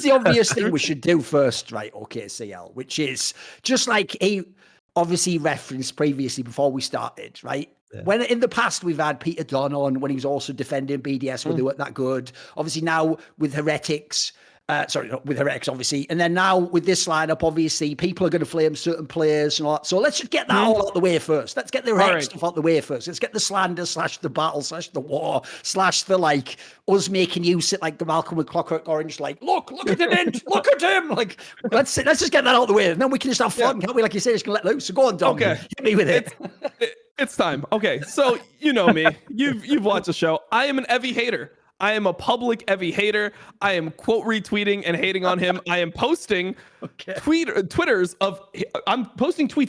the obvious thing we should do first, right? Okay, SeeEL, which is just like he obviously referenced previously before we started, right? Yeah. When in the past we've had Peter Dunn on when he was also defending BDS when they weren't that good. Obviously now with Heretics, with Heretics, obviously. And then now with this lineup, obviously, people are going to flame certain players and all that. So let's just get that all out the way first. Let's get the Heretics stuff out the way first. Let's get the slander / the battle / the war / the like us making use of like the Malcolm with Clockwork Orange, like, look at him, look at him. Like, let's just get that out the way. And then we can just have fun, can't we? Like you say, just gonna let loose. So go on, Dom. Okay. Hit me with it. It's time. Okay, so you know me. You've watched the show. I am an Evie hater. I am a public Evie hater. I am quote retweeting and hating on him. I am posting tweets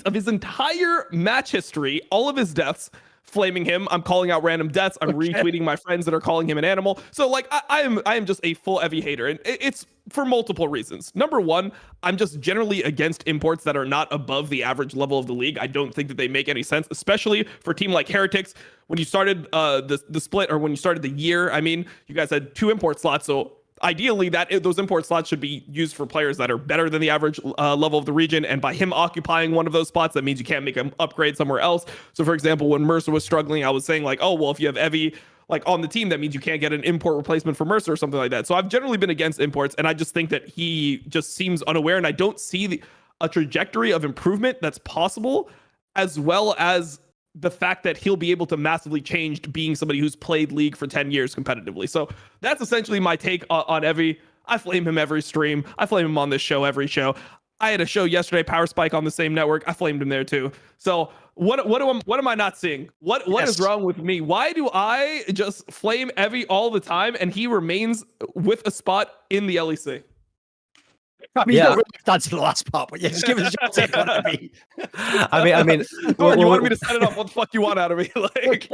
of his entire match history, all of his deaths, flaming him. I'm calling out random deaths. I'm retweeting my friends that are calling him an animal. So like I am just a full Evie hater, and it's for multiple reasons. Number one, I'm just generally against imports that are not above the average level of the league. I don't think that they make any sense, especially for a team like Heretics. When you started the split, or when you started the year, I mean, you guys had 2 import slots, so ideally those import slots should be used for players that are better than the average level of the region. And by him occupying one of those spots, that means you can't make him upgrade somewhere else. So for example, when Mercer was struggling, I was saying like, oh, well, if you have Evie like on the team, that means you can't get an import replacement for Mercer or something like that. So I've generally been against imports, and I just think that he just seems unaware, and I don't see a trajectory of improvement that's possible, as well as the fact that he'll be able to massively change being somebody who's played League for 10 years competitively. So that's essentially my take on Evie. I flame him every stream. I flame him on this show every show. I had a show yesterday, Power Spike, on the same network. I flamed him there too. So what am I not seeing? What is wrong with me? Why do I just flame Evie all the time and he remains with a spot in the LEC? I mean, not really answer the last part, but just give us your take on Evie. I mean, you wanted me to set it up. What the fuck you want out of me? Like,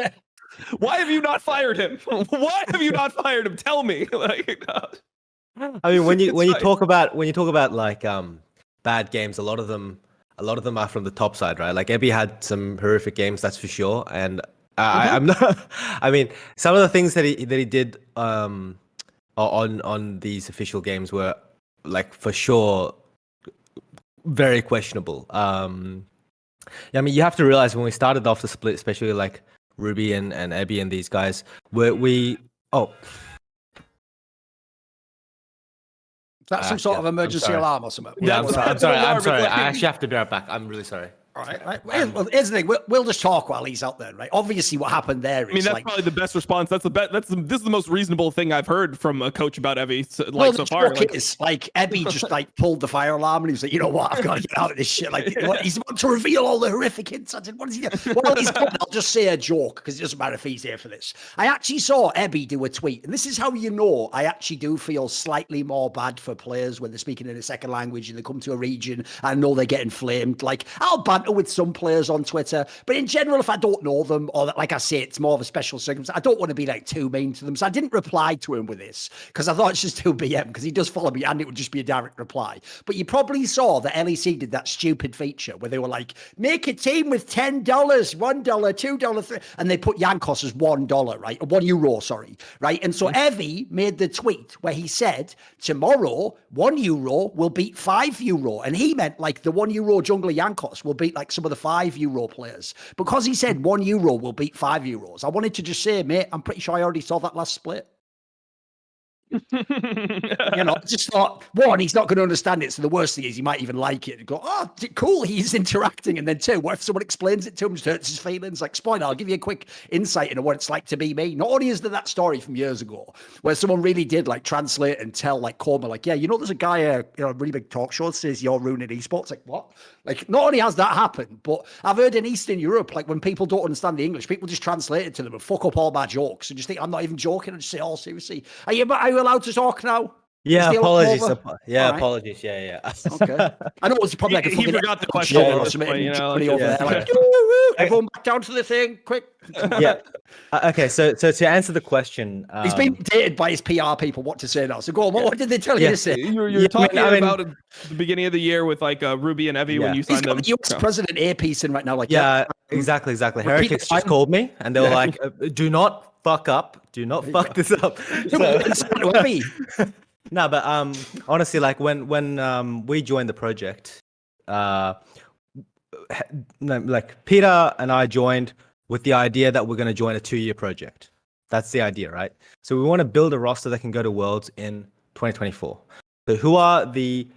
why have you not fired him? Why have you not fired him? Tell me. Like, I mean, when you talk about like bad games, a lot of them are from the top side, right? Like Evie had some horrific games, that's for sure. And I'm not. I mean, some of the things that he did on these official games were like for sure very questionable. I mean, you have to realize when we started off the split, especially like Ruby and Ebby and these guys, is that some sort of emergency alarm or something? Yeah, I'm sorry. I actually have to be right back. I'm really sorry. All right. Well, here's the thing. We'll just talk while he's out there, right? Obviously, what happened there is, I mean, that's probably the best response. This is the most reasonable thing I've heard from a coach about Evie so far. Like Ebby just like pulled the fire alarm and he was like, you know what, I've got to get out of this shit. Like he's about to reveal all the horrific insights. What is he doing? Well, he's done. I'll just say a joke because it doesn't matter if he's here for this. I actually saw Ebby do a tweet, and this is how you know I actually do feel slightly more bad for players when they're speaking in a second language and they come to a region and I know they're getting flamed. Like I'll banter with some players on Twitter, but in general, if I don't know them, or like I say, it's more of a special circumstance, I don't want to be like too mean to them. So I didn't reply to him with this because I thought it's just too BM because he does follow me and it would just be a direct reply. But you probably saw that LEC did that stupid feature where they were like, make a team with $10, $1, $2, $3, and they put Yankos as $1, right? €1, sorry, right? And so Evie made the tweet where he said, tomorrow, €1 will beat €5. And he meant like the €1 jungler Yankos will beat like some of the €5 players. Because he said €1 will beat €5, I wanted to just say, mate, I'm pretty sure I already saw that last split. You know, just thought, one, he's not going to understand it. So the worst thing is he might even like it and go, oh, cool, he's interacting. And then two, what if someone explains it to him, just hurts his feelings? Like, spoiler, I'll give you a quick insight into what it's like to be me. Not only is there that story from years ago where someone really did like translate and tell like Coma, like, yeah, you know, there's a guy, a really big talk show that says you're ruining esports. Like, what? Like, not only has that happened, but I've heard in Eastern Europe, like when people don't understand the English, people just translate it to them and fuck up all my jokes and just think I'm not even joking and just say, oh, seriously, are you allowed to talk now? Yeah, apologies. Apologies. Yeah. Okay. I know it's probably like a he forgot the question or something. Over there, like, everyone back down to the thing, quick. Yeah. Okay. So to answer the question, he's been dated by his PR people. What to say now? So go on. What did they tell you to say? You're talking about the beginning of the year with like Ruby and Evie when you signed them. The US president earpiece in right now. Like, exactly. Heretics just called me and they were like, "Do not fuck up. Do not fuck this up." No, but honestly, like when we joined the project, like Peter and I joined with the idea that we're going to join a 2-year project. That's the idea, right? So we want to build a roster that can go to Worlds in 2024. So who are the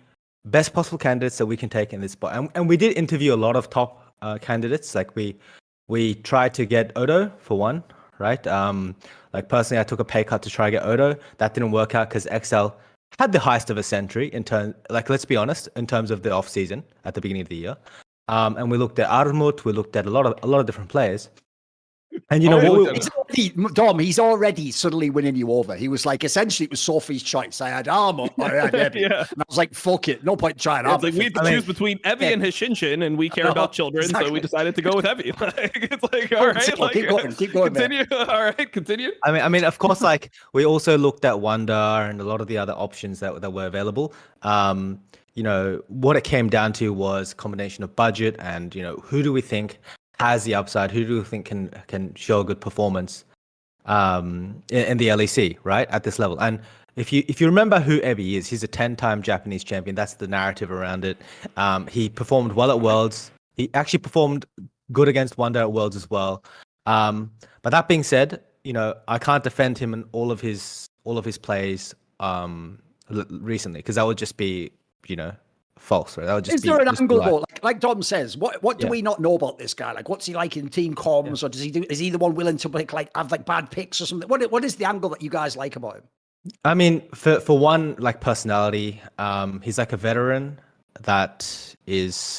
best possible candidates that we can take in this spot? And we did interview a lot of top candidates. Like we tried to get Odo for one, right? Like personally, I took a pay cut to try to get Odo. That didn't work out because XL had the highest of a century in terms, like let's be honest, in terms of the off season at the beginning of the year. And we looked at Armut, we looked at a lot of different players. And you know what? Dom, he's already suddenly winning you over. He was like, essentially, it was Sophie's choice. I had Armut, I had Evie. And I was like, fuck it, no point trying It's like we had to choose between Evie and Hishinshin, and we care about children, so we decided to go with Evie. It's like, all right, like, keep going. Continue. All right, continue. I mean, of course, like we also looked at Wonder and a lot of the other options that were available. You know, what it came down to was a combination of budget and, you know, who do we think has the upside? Who do you think can show a good performance in the LEC, right, at this level? And if you remember who Evie is, he's a 10-time Japanese champion. That's the narrative around it. He performed well at Worlds. He actually performed good against Wonder at Worlds as well. But that being said, you know, I can't defend him in all of his plays recently, because that would just be, you know, false, right? That would just is there an angle though? Like, like Dom says, what do we not know about this guy? Like, what's he like in team comms, or is he the one willing to have like bad picks or something? What is the angle that you guys like about him? I mean, for one, like personality, he's like a veteran that is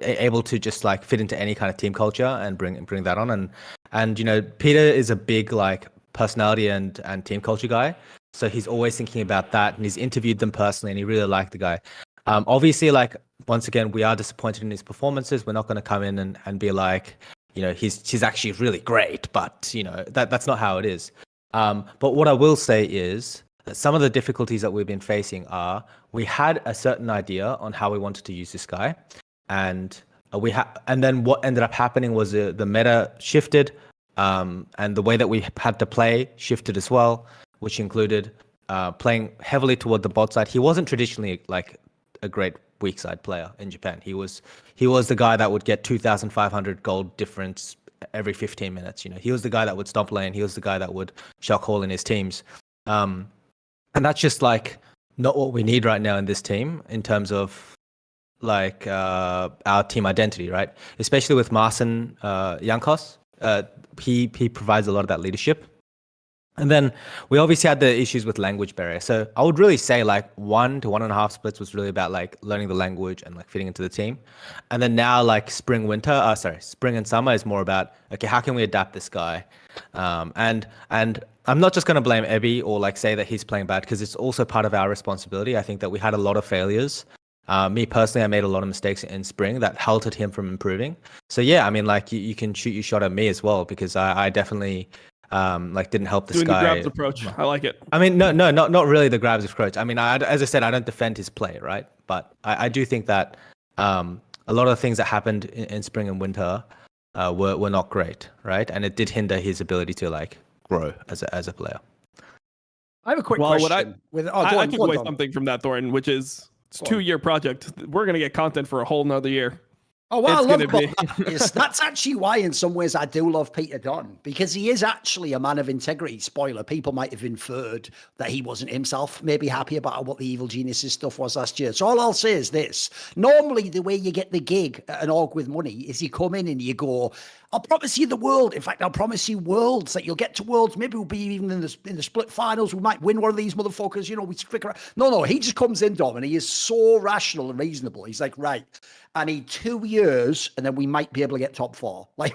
able to just like fit into any kind of team culture and bring that on. And you know, Peter is a big like personality and team culture guy, so he's always thinking about that, and he's interviewed them personally, and he really liked the guy. Obviously, like once again, we are disappointed in his performances. We're not going to come in and be like, you know, he's actually really great, but you know that's not how it is. But what I will say is that some of the difficulties that we've been facing are we had a certain idea on how we wanted to use this guy, and and then what ended up happening was the meta shifted, and the way that we had to play shifted as well, which included playing heavily toward the bot side. He wasn't traditionally like a great weak side player in Japan. He was the guy that would get 2,500 gold difference every 15 minutes. You know, he was the guy that would stomp lane. He was the guy that would shock hole in his teams. And that's just like not what we need right now in this team in terms of like our team identity, right? Especially with Marcin Jankos. He provides a lot of that leadership. And then we obviously had the issues with language barrier. So I would really say like 1 to 1.5 splits was really about like learning the language and like fitting into the team. And then now like spring and summer is more about, okay, how can we adapt this guy? And I'm not just going to blame Evie or like say that he's playing bad, because it's also part of our responsibility. I think that we had a lot of failures. Me personally, I made a lot of mistakes in spring that halted him from improving. So yeah, I mean, like you can shoot your shot at me as well, because I definitely like didn't help this guy. Doing the grabs approach. I like it. I mean, no, not really the grabs approach. I mean, as I said, I don't defend his play, right? But I do think that a lot of the things that happened in spring and winter were not great, right? And it did hinder his ability to like grow as a player. I have a quick question. I took away something from that, Thorin, which is it's a 2-year project. We're gonna get content for a whole nother year. Oh, what I love about that is that's actually why in some ways I do love Peter Dunn, because he is actually a man of integrity. Spoiler, people might have inferred that he wasn't himself maybe happy about what the Evil Geniuses stuff was last year. So all I'll say is this. Normally the way you get the gig at an org with money is you come in and you go, I'll promise you the world. In fact, I'll promise you worlds, that you'll get to worlds. Maybe we'll be even in the split finals. We might win one of these motherfuckers. You know, we stick around. No, he just comes in, Dom, and he is so rational and reasonable. He's like, right, I need 2 years, and then we might be able to get top 4. Like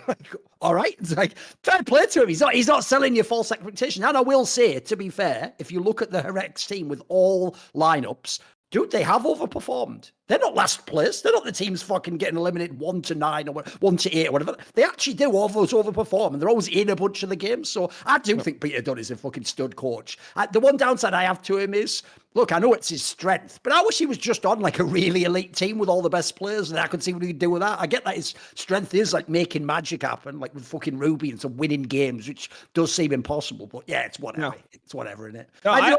all right, it's like fair play to him. He's not selling you false expectation. And I will say, to be fair, if you look at the Heretics team with all lineups, dude, they have overperformed. They're not last place. They're not the teams fucking getting eliminated 1 to 9 or 1 to 8 or whatever. They actually do overperform, and they're always in a bunch of the games. So I do think Peter Dunn is a fucking stud coach. The one downside I have to him is Look, I know it's his strength, but I wish he was just on like a really elite team with all the best players, and I could see what he could do with that. I get that his strength is like making magic happen, like with fucking Ruby and some winning games, which does seem impossible. But yeah, it's whatever. Yeah. It's whatever, isn't it? No, I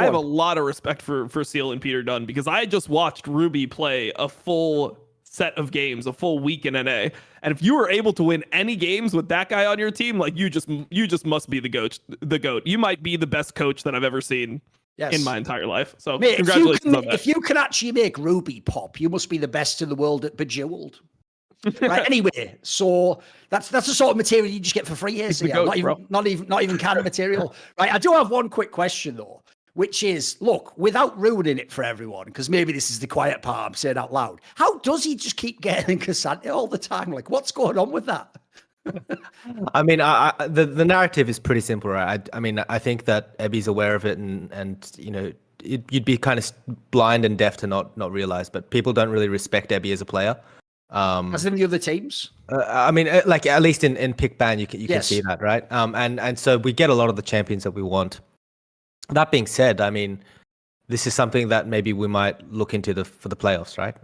have a lot of respect for SeeEL and Peter Dunn, because I just watched Ruby play a full set of games, a full week in NA, and if you were able to win any games with that guy on your team, like you just must be the goat. You might be the best coach that I've ever seen. Yes. In my entire life. So mate, congratulations on that. If you can actually make Ruby pop, you must be the best in the world at Bejeweled. Right. Anyway, so that's the sort of material you just get for free here. So yeah, not even canned material. Right. I do have one quick question though, which is, look, without ruining it for everyone, because maybe this is the quiet part I'm saying out loud. How does he just keep getting Cassandra all the time? Like, what's going on with that? I mean, the narrative is pretty simple, right? I mean, I think that Ebby's aware of it, and you know, you'd be kind of blind and deaf to not realize. But people don't really respect Ebby as a player. As in the other teams. I mean, like at least in pick ban, you can see that, right? And so we get a lot of the champions that we want. That being said, I mean, this is something that maybe we might look into for the playoffs, right?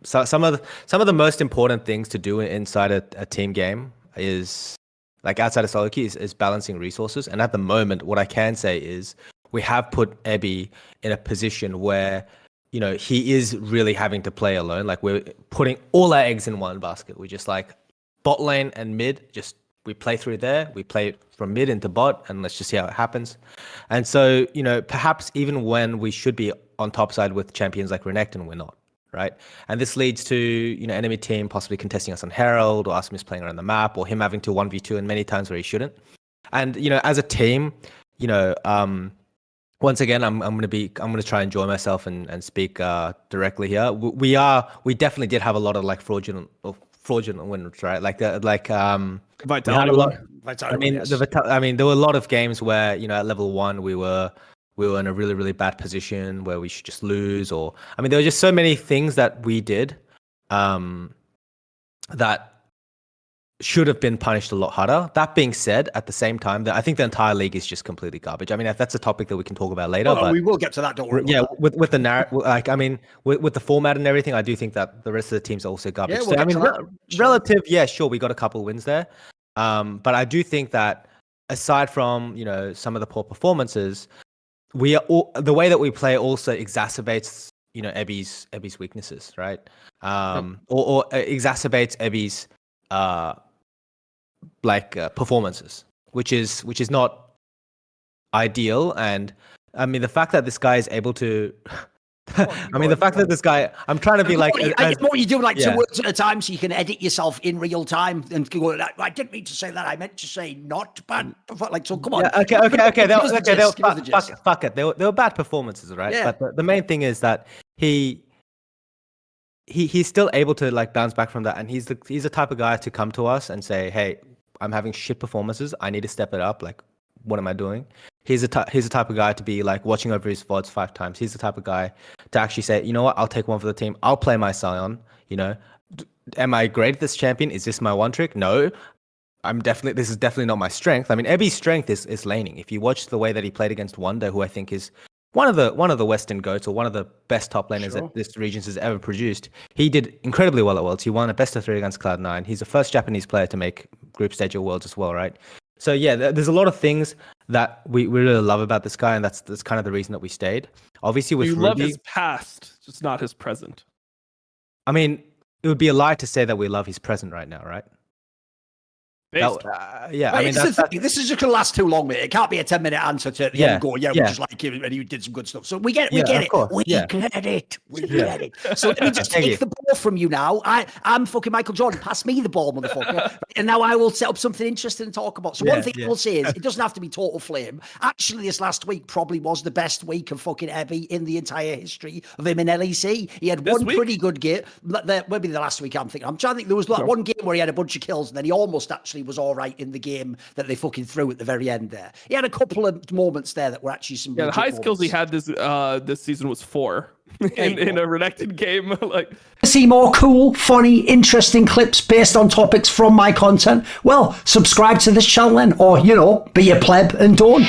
So some of the most important things to do inside a team game is, like outside of solo queue, is balancing resources. And at the moment, what I can say is we have put Ebby in a position where, you know, he is really having to play alone. Like we're putting all our eggs in one basket. We just like bot lane and mid, we play through there. We play from mid into bot, and let's just see how it happens. And so, you know, perhaps even when we should be on top side with champions like Renekton, we're not. Right. And this leads to, you know, enemy team possibly contesting us on Herald, or us misplaying around the map, or him having to 1v2 in many times where he shouldn't. And, you know, as a team, you know, once again, I'm going to try and enjoy myself and speak directly here. We definitely did have a lot of like fraudulent wins, right? Vitality. I mean, there were a lot of games where, you know, at level 1 we were in a really, really bad position where we should just lose, or I mean, there were just so many things that we did that should have been punished a lot harder. That being said, at the same time, I think the entire league is just completely garbage. I mean, that's a topic that we can talk about later. But we will get to that. Don't worry. Yeah, with the narrative, like I mean, with the format and everything, I do think that the rest of the teams are also garbage. Yeah, I mean, relative, yeah, sure, we got a couple wins there, but I do think that aside from, you know, some of the poor performances, the way that we play also exacerbates, you know, Ebby's weaknesses, right? Or exacerbates Ebby's performances, which is not ideal. And I mean, the fact that this guy is able to I'm trying to be like, what you do, like 2 words at a time, so you can edit yourself in real time and go, I didn't mean to say that, I meant to say not bad. Like, so come on. Yeah, fuck it. They were bad performances, right? Yeah. But the main thing is that he's still able to like bounce back from that, and he's the type of guy to come to us and say, hey, I'm having shit performances, I need to step it up. Like, what am I doing? He's the type of guy to be like watching over his VODs 5 times. He's the type of guy to actually say, you know what, I'll take one for the team. I'll play my Sion. You know, am I great at this champion? Is this my one trick? No, this is definitely not my strength. I mean, Ebby's strength is laning. If you watch the way that he played against Wonder, who I think is one of the Western GOATs, or one of the best top laners that this region has ever produced, he did incredibly well at Worlds. He won a best of 3 against Cloud9. He's the first Japanese player to make group stage at Worlds as well, right? So yeah, there's a lot of things that we really love about this guy, and that's kind of the reason that we stayed. Obviously, with you Ruby, love his past, just not his present. I mean, it would be a lie to say that we love his present right now, right? Yeah, I mean, this is just gonna last too long, mate. It can't be a 10-minute answer to the end go, we just like him and he did some good stuff. So we get it. We get it. So let me just take the ball from you now. I'm fucking Michael Jordan. Pass me the ball, motherfucker. And now I will set up something interesting to talk about. So one thing I will say is, it doesn't have to be total flame. Actually, this last week probably was the best week of fucking Ebby in the entire history of him in LEC. He had one pretty good game. Maybe the last week I'm trying to think. There was like one game where he had a bunch of kills, and then he almost actually was all right in the game that they fucking threw at the very end there. He had a couple of moments there that were actually some the highest kills he had this season was 4 in a Renekton game. Like, see more cool, funny, interesting clips based on topics from my content? Well, subscribe to this channel then, or, you know, be a pleb and don't.